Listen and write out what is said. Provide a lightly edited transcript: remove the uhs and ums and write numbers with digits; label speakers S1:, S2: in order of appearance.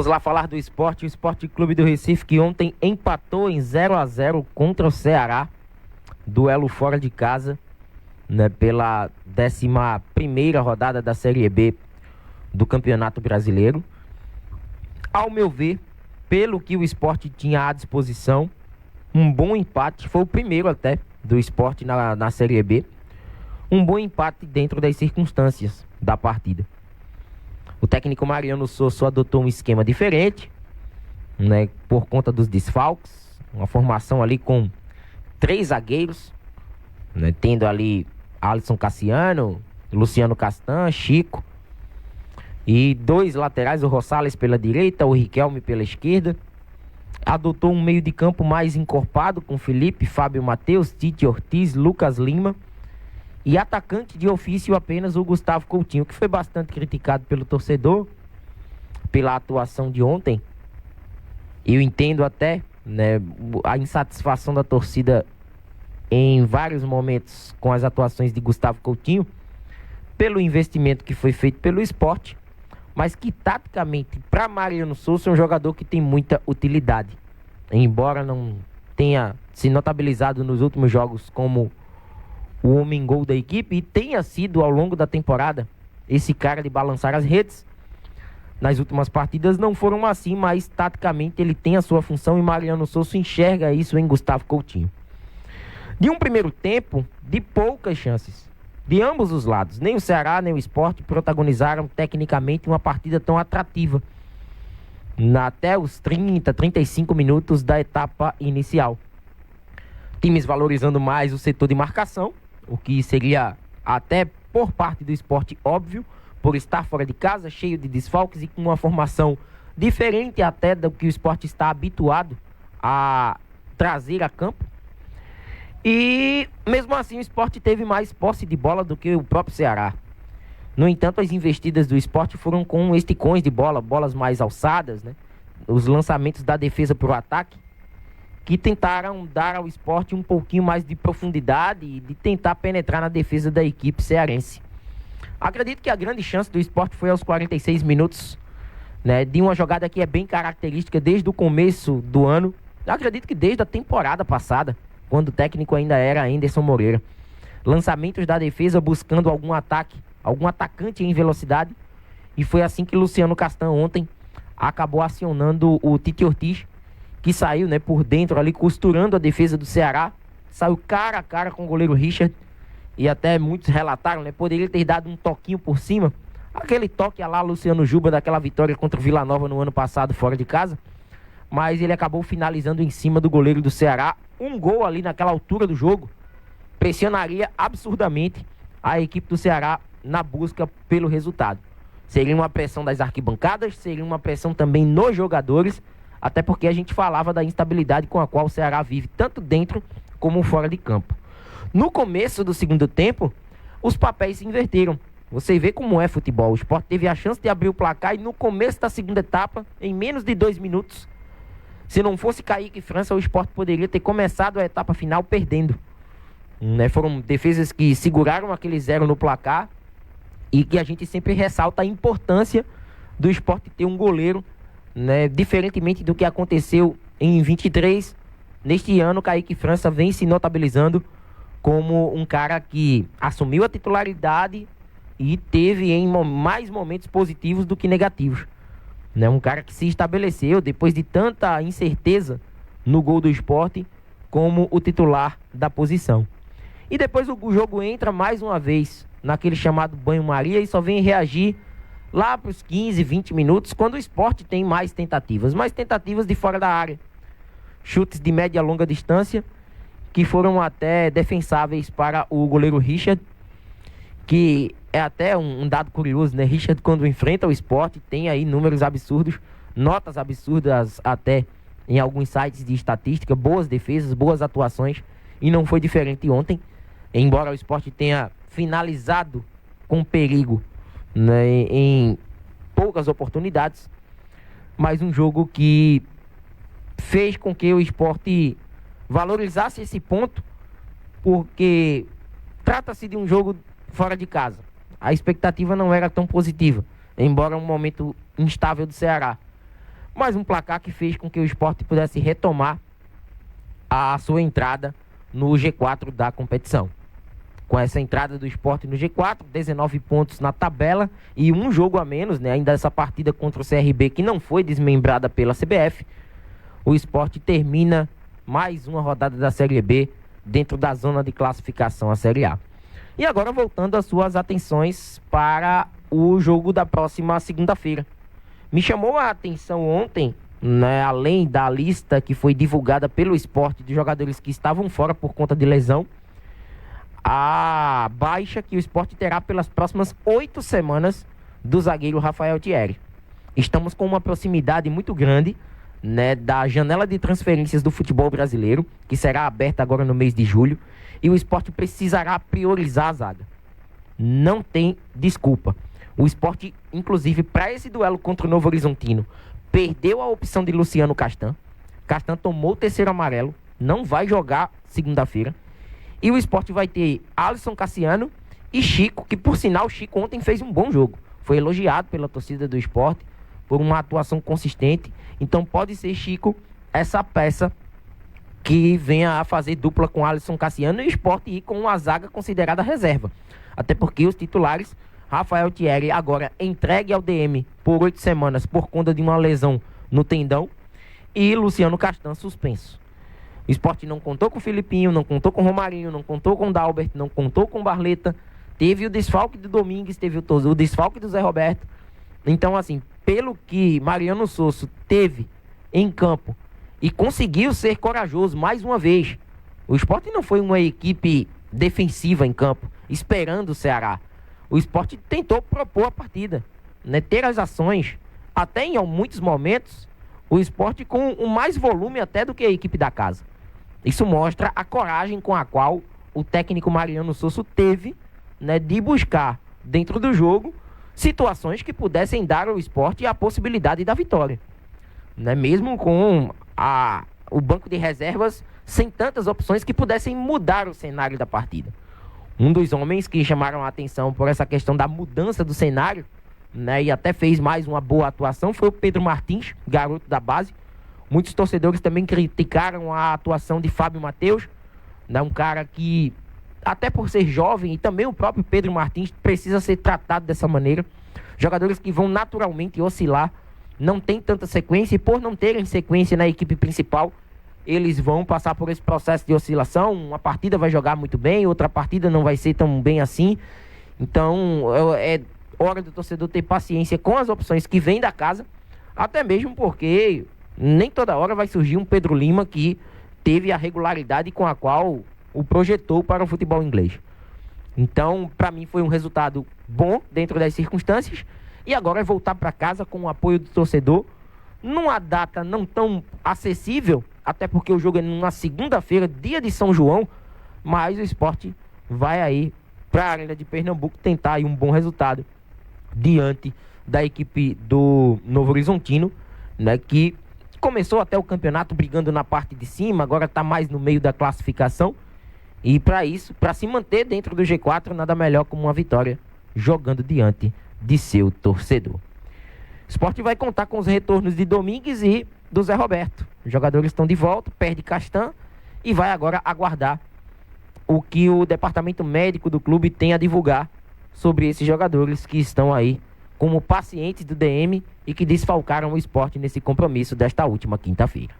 S1: Vamos lá falar do esporte. O Esporte Clube do Recife, que ontem empatou em 0-0 contra o Ceará. Duelo fora de casa, né, pela 11ª rodada da Série B do Campeonato Brasileiro. Ao meu ver, pelo que o esporte tinha à disposição, um bom empate. Foi o primeiro até do esporte na Série B. Um bom empate dentro das circunstâncias da partida. O técnico Mariano Souza adotou um esquema diferente, né, por conta dos desfalques. Uma formação ali com 3 zagueiros, né, tendo ali Alisson Cassiano, Luciano Castan, Chico. E 2 laterais, o Rosales pela direita, o Riquelme pela esquerda. Adotou um meio de campo mais encorpado com Felipe, Fábio Matheus, Tite Ortiz, Lucas Lima. E atacante de ofício apenas o Gustavo Coutinho, que foi bastante criticado pelo torcedor pela atuação de ontem. Eu entendo até, né, a insatisfação da torcida em vários momentos com as atuações de Gustavo Coutinho, pelo investimento que foi feito pelo esporte, mas que taticamente, para Mariano Souza, é um jogador que tem muita utilidade. Embora não tenha se notabilizado nos últimos jogos como o homem-gol da equipe, e tenha sido ao longo da temporada esse cara de balançar as redes, nas últimas partidas não foram assim, mas taticamente ele tem a sua função e Mariano Souza enxerga isso em Gustavo Coutinho. De um primeiro tempo de poucas chances, de ambos os lados. Nem o Ceará, nem o Sport protagonizaram tecnicamente uma partida tão atrativa até os 35 minutos da etapa inicial. Times valorizando mais o setor de marcação, o que seria até por parte do Sport óbvio, por estar fora de casa, cheio de desfalques e com uma formação diferente até do que o Sport está habituado a trazer a campo. E mesmo assim o Sport teve mais posse de bola do que o próprio Ceará. No entanto, as investidas do Sport foram com esticões de bola, bolas mais alçadas, né? Os lançamentos da defesa para o ataque, que tentaram dar ao Sport um pouquinho mais de profundidade e de tentar penetrar na defesa da equipe cearense. Acredito que a grande chance do Sport foi aos 46 minutos, né, de uma jogada que é bem característica desde o começo do ano. Eu acredito que desde a temporada passada, quando o técnico ainda era Anderson Moreira. Lançamentos da defesa buscando algum ataque, algum atacante em velocidade. E foi assim que Luciano Castan ontem acabou acionando o Tite Ortiz, que saiu, né, por dentro ali, costurando a defesa do Ceará. Saiu cara a cara com o goleiro Richard. E até muitos relataram, né, poderia ter dado um toquinho por cima. Aquele toque a lá Luciano Juba daquela vitória contra o Vila Nova no ano passado, fora de casa. Mas ele acabou finalizando em cima do goleiro do Ceará. Um gol ali naquela altura do jogo pressionaria absurdamente a equipe do Ceará na busca pelo resultado. Seria uma pressão das arquibancadas, seria uma pressão também nos jogadores, até porque a gente falava da instabilidade com a qual o Ceará vive, tanto dentro como fora de campo. No começo do segundo tempo, os papéis se inverteram. Você vê como é futebol. O Sport teve a chance de abrir o placar e no começo da segunda etapa, em menos de 2 minutos, se não fosse Kaique França, o Sport poderia ter começado a etapa final perdendo. Né? Foram defesas que seguraram aquele 0 no placar e que a gente sempre ressalta a importância do Sport ter um goleiro, né? Diferentemente do que aconteceu em 23, neste ano Kaique França vem se notabilizando como um cara que assumiu a titularidade e teve em mais momentos positivos do que negativos. Né? Um cara que se estabeleceu depois de tanta incerteza no gol do Sport como o titular da posição. E depois o jogo entra mais uma vez naquele chamado banho-maria e só vem reagir lá para os 15, 20 minutos, quando o Sport tem mais tentativas de fora da área. Chutes de média e longa distância que foram até defensáveis para o goleiro Richard, que é até um dado curioso, né? Richard, quando enfrenta o Sport, tem aí números absurdos, notas absurdas até em alguns sites de estatística, boas defesas, boas atuações, e não foi diferente ontem, embora o Sport tenha finalizado com perigo, né, em poucas oportunidades, mas um jogo que fez com que o Sport valorizasse esse ponto, porque trata-se de um jogo fora de casa. A expectativa não era tão positiva, embora um momento instável do Ceará. mas um placar que fez com que o Sport pudesse retomar a sua entrada no G4 da competição. Com essa entrada do Sport no G4, 19 pontos na tabela e um jogo a menos, né? Ainda essa partida contra o CRB que não foi desmembrada pela CBF, o Sport termina mais uma rodada da Série B dentro da zona de classificação à Série A. E agora voltando as suas atenções para o jogo da próxima segunda-feira. Me chamou a atenção ontem, né, além da lista que foi divulgada pelo Sport de jogadores que estavam fora por conta de lesão, a baixa que o Sport terá pelas próximas 8 semanas do zagueiro Rafael Thierry. Estamos com uma proximidade muito grande, né, da janela de transferências do futebol brasileiro, que será aberta agora no mês de julho, e o Sport precisará priorizar a zaga. Não tem desculpa. O Sport, inclusive, para esse duelo contra o Novo Horizontino, perdeu a opção de Luciano Castan. Castan tomou o terceiro amarelo, não vai jogar segunda-feira. E o Sport vai ter Alisson Cassiano e Chico, que por sinal, Chico ontem fez um bom jogo. Foi elogiado pela torcida do Sport por uma atuação consistente. Então pode ser, Chico, essa peça que venha a fazer dupla com Alisson Cassiano e o Sport ir com uma zaga considerada reserva. Até porque os titulares, Rafael Thierry, agora entregue ao DM por 8 semanas por conta de uma lesão no tendão, e Luciano Castan suspenso. O Sport não contou com o Filipinho, não contou com o Romarinho, não contou com o Dalbert, não contou com o Barleta. Teve o desfalque do Domingues, teve o desfalque do Zé Roberto. Então, assim, pelo que Mariano Sosso teve em campo e conseguiu ser corajoso mais uma vez, o Sport não foi uma equipe defensiva em campo, esperando o Ceará. O Sport tentou propor a partida, né, ter as ações, até em muitos momentos, o Sport com mais volume até do que a equipe da casa. Isso mostra a coragem com a qual o técnico Mariano Sosso teve, né, de buscar dentro do jogo situações que pudessem dar ao Sport a possibilidade da vitória, né? Mesmo com o banco de reservas sem tantas opções que pudessem mudar o cenário da partida. Um dos homens que chamaram a atenção por essa questão da mudança do cenário, né, e até fez mais uma boa atuação, foi o Pedro Martins, garoto da base. Muitos torcedores também criticaram a atuação de Fábio Matheus, né, um cara que, até por ser jovem, e também o próprio Pedro Martins precisa ser tratado dessa maneira. Jogadores que vão naturalmente oscilar, não tem tanta sequência, e por não terem sequência na equipe principal, eles vão passar por esse processo de oscilação. Uma partida vai jogar muito bem, outra partida não vai ser tão bem assim. Então é hora do torcedor ter paciência com as opções que vêm da casa, até mesmo porque nem toda hora vai surgir um Pedro Lima que teve a regularidade com a qual o projetou para o futebol inglês. Então, para mim, foi um resultado bom dentro das circunstâncias. E agora é voltar para casa com o apoio do torcedor, numa data não tão acessível, até porque o jogo é numa segunda-feira, dia de São João, mas o Sport vai aí para a Arena de Pernambuco tentar aí um bom resultado diante da equipe do Novo Horizontino, né, que começou até o campeonato brigando na parte de cima, agora está mais no meio da classificação. E para isso, para se manter dentro do G4, nada melhor como uma vitória jogando diante de seu torcedor. O Sport vai contar com os retornos de Domingues e do Zé Roberto. Os jogadores estão de volta, perde Castan e vai agora aguardar o que o departamento médico do clube tem a divulgar sobre esses jogadores que estão aí como pacientes do DM e que desfalcaram o Sport nesse compromisso desta última quinta-feira.